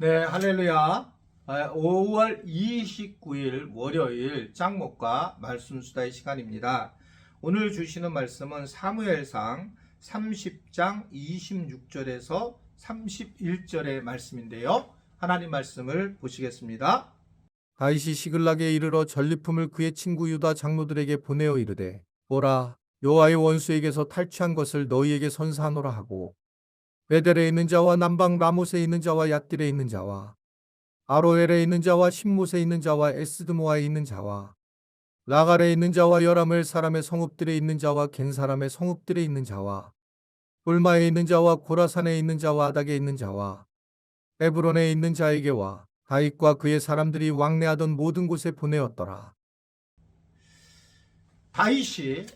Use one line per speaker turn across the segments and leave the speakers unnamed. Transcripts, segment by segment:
네, 할렐루야. 5월 29일 월요일 짱목과 말씀 수다의 시간입니다. 오늘 주시는 말씀은 사무엘상 30장 26절에서 31절의 말씀인데요. 하나님 말씀을 보시겠습니다. 다윗이 시글락에 이르러 전리품을 그의 친구 유다 장로들에게 보내어 이르되, 보라, 여호와의 원수에게서 탈취한 것을 너희에게 선사하노라 하고, 베델에 있는 자와 남방 라못에 있는 자와 얏딜에 있는 자와 아로엘에 있는 자와 신못에 있는 자와 에스드모아에 있는 자와 라갈에 있는 자와 여라멜 사람의 성읍들에 있는 자와 겐 사람의 성읍들에 있는 자와 볼마에 있는 자와 고라산에 있는 자와 아닥에 있는 자와 에브론에 있는 자에게와 다윗과 그의 사람들이 왕래하던 모든 곳에 보내었더라. 다윗이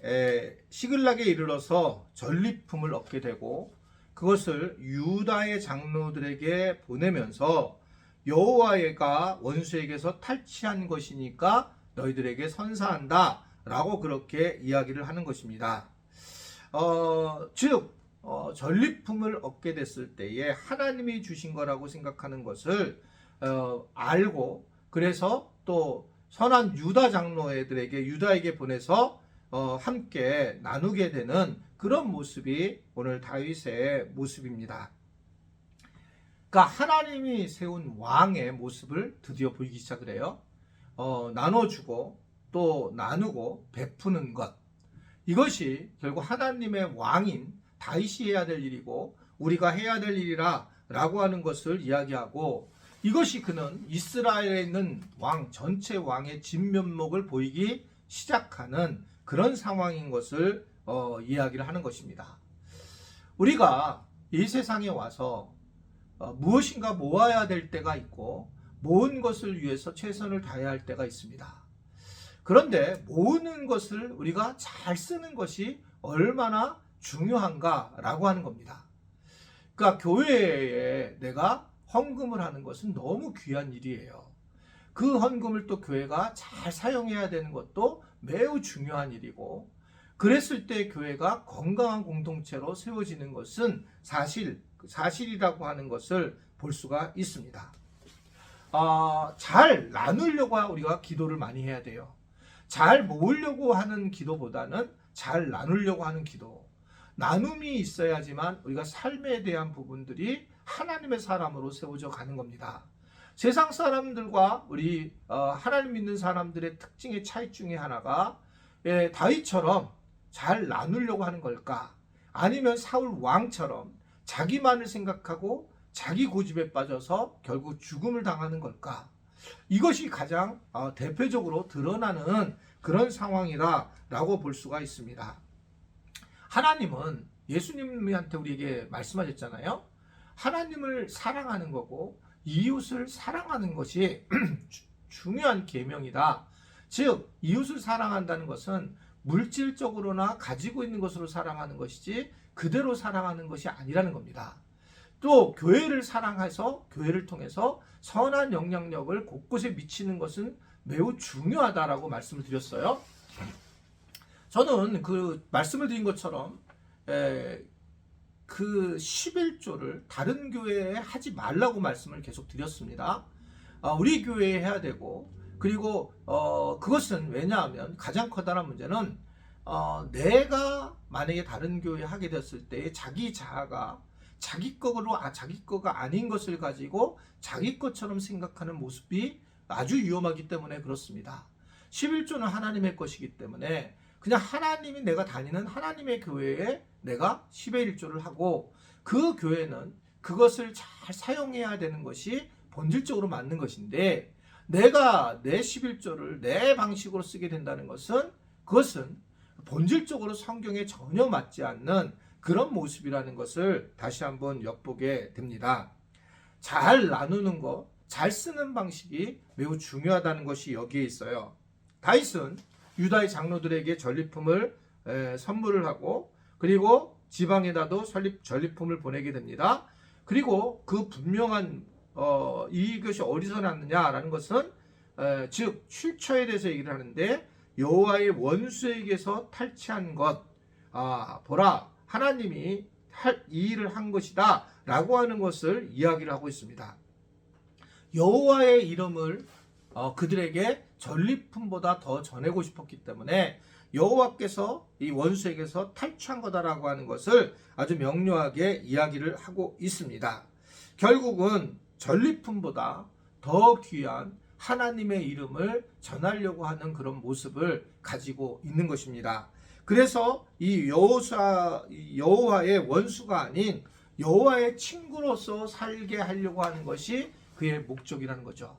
시글락에 이르러서 전리품을 얻게 되고 그것을 유다의 장로들에게 보내면서 여호와가 원수에게서 탈취한 것이니까 너희들에게 선사한다 라고 그렇게 이야기를 하는 것입니다. 즉 전리품을 얻게 됐을 때에 하나님이 주신 거라고 생각하는 것을 알고, 그래서 또 선한 유다 장로들에게 유다에게 보내서 함께 나누게 되는 그런 모습이 오늘 다윗의 모습입니다. 그러니까 하나님이 세운 왕의 모습을 드디어 보이기 시작을 해요. 나눠주고 또 나누고 베푸는 것, 이것이 결국 하나님의 왕인 다윗이 해야 될 일이고 우리가 해야 될 일이라 라고 하는 것을 이야기하고, 이것이 그는 이스라엘에 있는 왕, 전체 왕의 진면목을 보이기 시작하는 그런 상황인 것을 이야기를 하는 것입니다. 우리가 이 세상에 와서 무엇인가 모아야 될 때가 있고 모은 것을 위해서 최선을 다해야 할 때가 있습니다. 그런데 모으는 것을 우리가 잘 쓰는 것이 얼마나 중요한가라고 하는 겁니다. 그러니까 교회에 내가 헌금을 하는 것은 너무 귀한 일이에요. 그 헌금을 또 교회가 잘 사용해야 되는 것도 매우 중요한 일이고, 그랬을 때 교회가 건강한 공동체로 세워지는 것은 사실이라고 하는 것을 볼 수가 있습니다. 잘 나누려고 우리가 기도를 많이 해야 돼요. 잘 모으려고 하는 기도보다는 잘 나누려고 하는 기도, 나눔이 있어야지만 우리가 삶에 대한 부분들이 하나님의 사람으로 세워져 가는 겁니다. 세상 사람들과 우리 하나님 믿는 사람들의 특징의 차이 중에 하나가 다윗처럼 잘 나누려고 하는 걸까? 아니면 사울 왕처럼 자기만을 생각하고 자기 고집에 빠져서 결국 죽음을 당하는 걸까? 이것이 가장 대표적으로 드러나는 그런 상황이라고 볼 수가 있습니다. 하나님은 예수님한테 우리에게 말씀하셨잖아요. 하나님을 사랑하는 거고 이웃을 사랑하는 것이 중요한 계명이다. 즉 이웃을 사랑한다는 것은 물질적으로나 가지고 있는 것으로 사랑하는 것이지 그대로 사랑하는 것이 아니라는 겁니다. 또 교회를 사랑해서 교회를 통해서 선한 영향력을 곳곳에 미치는 것은 매우 중요하다라고 말씀을 드렸어요. 저는 그 말씀을 드린 것처럼 그 11조를 다른 교회에 하지 말라고 말씀을 계속 드렸습니다. 우리 교회에 해야 되고, 그리고 그것은 왜냐하면 가장 커다란 문제는 내가 만약에 다른 교회에 하게 됐을 때 자기 자아가 자기 거가 아닌 것을 가지고 자기 것처럼 생각하는 모습이 아주 위험하기 때문에 그렇습니다. 11조는 하나님의 것이기 때문에 그냥 하나님이 내가 다니는 하나님의 교회에 내가 10의 1조를 하고, 그 교회는 그것을 잘 사용해야 되는 것이 본질적으로 맞는 것인데, 내가 내 11조를 내 방식으로 쓰게 된다는 것은 그것은 본질적으로 성경에 전혀 맞지 않는 그런 모습이라는 것을 다시 한번 엿보게 됩니다. 잘 나누는 것, 잘 쓰는 방식이 매우 중요하다는 것이 여기에 있어요. 다윗은 유다의 장로들에게 전리품을 선물을 하고, 그리고 지방에다도 전리품을 보내게 됩니다. 그리고 그 분명한 이것이 어디서 났느냐라는 것은 즉 출처에 대해서 얘기를 하는데, 여호와의 원수에게서 탈취한 것, 보라 하나님이 이 일을 한 것이다 라고 하는 것을 이야기를 하고 있습니다. 여호와의 이름을 그들에게 전리품보다 더 전하고 싶었기 때문에 여호와께서 이 원수에게서 탈취한 거다라고 하는 것을 아주 명료하게 이야기를 하고 있습니다. 결국은 전리품보다 더 귀한 하나님의 이름을 전하려고 하는 그런 모습을 가지고 있는 것입니다. 그래서 이 여호와의 원수가 아닌 여호와의 친구로서 살게 하려고 하는 것이 그의 목적이라는 거죠.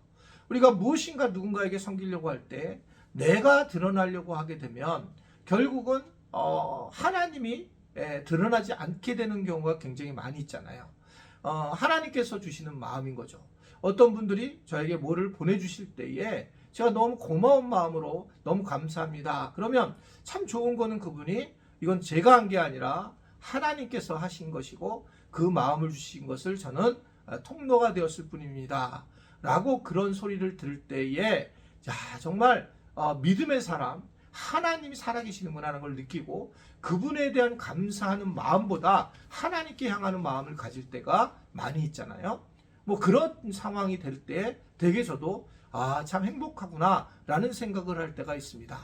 우리가 무엇인가 누군가에게 섬기려고 할 때 내가 드러나려고 하게 되면 결국은 하나님이 드러나지 않게 되는 경우가 굉장히 많이 있잖아요. 하나님께서 주시는 마음인 거죠. 어떤 분들이 저에게 뭐를 보내주실 때에 제가 너무 고마운 마음으로 너무 감사합니다. 그러면 참 좋은 거는 그분이 이건 제가 한 게 아니라 하나님께서 하신 것이고 그 마음을 주신 것을 저는 통로가 되었을 뿐입니다. 라고 그런 소리를 들을 때에 정말 믿음의 사람, 하나님이 살아계시는구나 하는 걸 느끼고 그분에 대한 감사하는 마음보다 하나님께 향하는 마음을 가질 때가 많이 있잖아요. 뭐 그런 상황이 될 때 되게 저도 참 행복하구나 라는 생각을 할 때가 있습니다.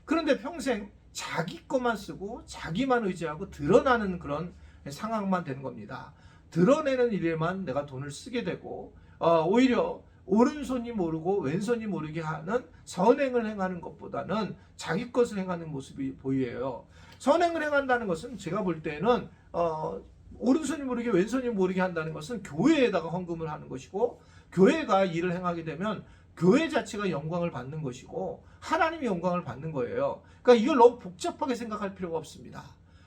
그런데 평생 자기 것만 쓰고 자기만 의지하고 드러나는 그런 상황만 되는 겁니다. 드러내는 일에만 내가 돈을 쓰게 되고 오히려 오른손이 모르고 왼손이 모르게 하는 선행을 행하는 것보다는 자기 것을 행하는 모습이 보여요. 선행을 행한다는 것은 제가 볼 때는 오른손이 모르게 왼손이 모르게 한다는 것은 교회에다가 헌금을 하는 것이고 교회가 일을 행하게 되면 교회 자체가 영광을 받는 것이고 하나님이 영광을 받는 거예요. 그러니까 이걸 너무 복잡하게 생각할 필요가 없습니다.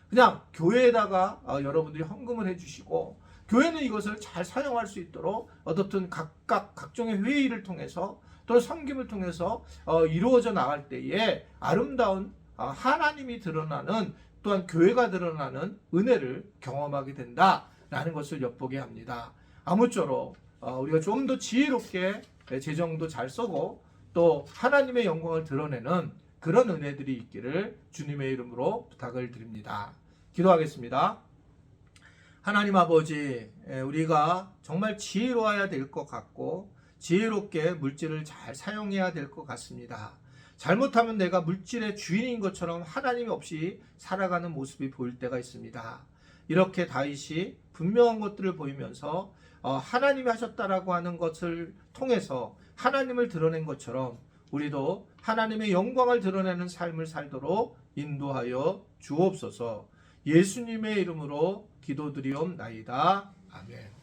그냥 교회에다가 여러분들이 헌금을 해주시고 교회는 이것을 잘 사용할 수 있도록 어떻든 각종의 회의를 통해서 또는 섬김을 통해서 이루어져 나갈 때에 아름다운 하나님이 드러나는 또한 교회가 드러나는 은혜를 경험하게 된다라는 것을 엿보게 합니다. 아무쪼록 우리가 좀 더 지혜롭게 재정도 잘 쓰고 또 하나님의 영광을 드러내는 그런 은혜들이 있기를 주님의 이름으로 부탁을 드립니다. 기도하겠습니다. 하나님 아버지, 우리가 정말 지혜로워야 될 것 같고 지혜롭게 물질을 잘 사용해야 될 것 같습니다. 잘못하면 내가 물질의 주인인 것처럼 하나님이 없이 살아가는 모습이 보일 때가 있습니다. 이렇게 다윗이 분명한 것들을 보이면서 하나님이 하셨다라고 하는 것을 통해서 하나님을 드러낸 것처럼 우리도 하나님의 영광을 드러내는 삶을 살도록 인도하여 주옵소서. 예수님의 이름으로 기도드리옵나이다. 아멘.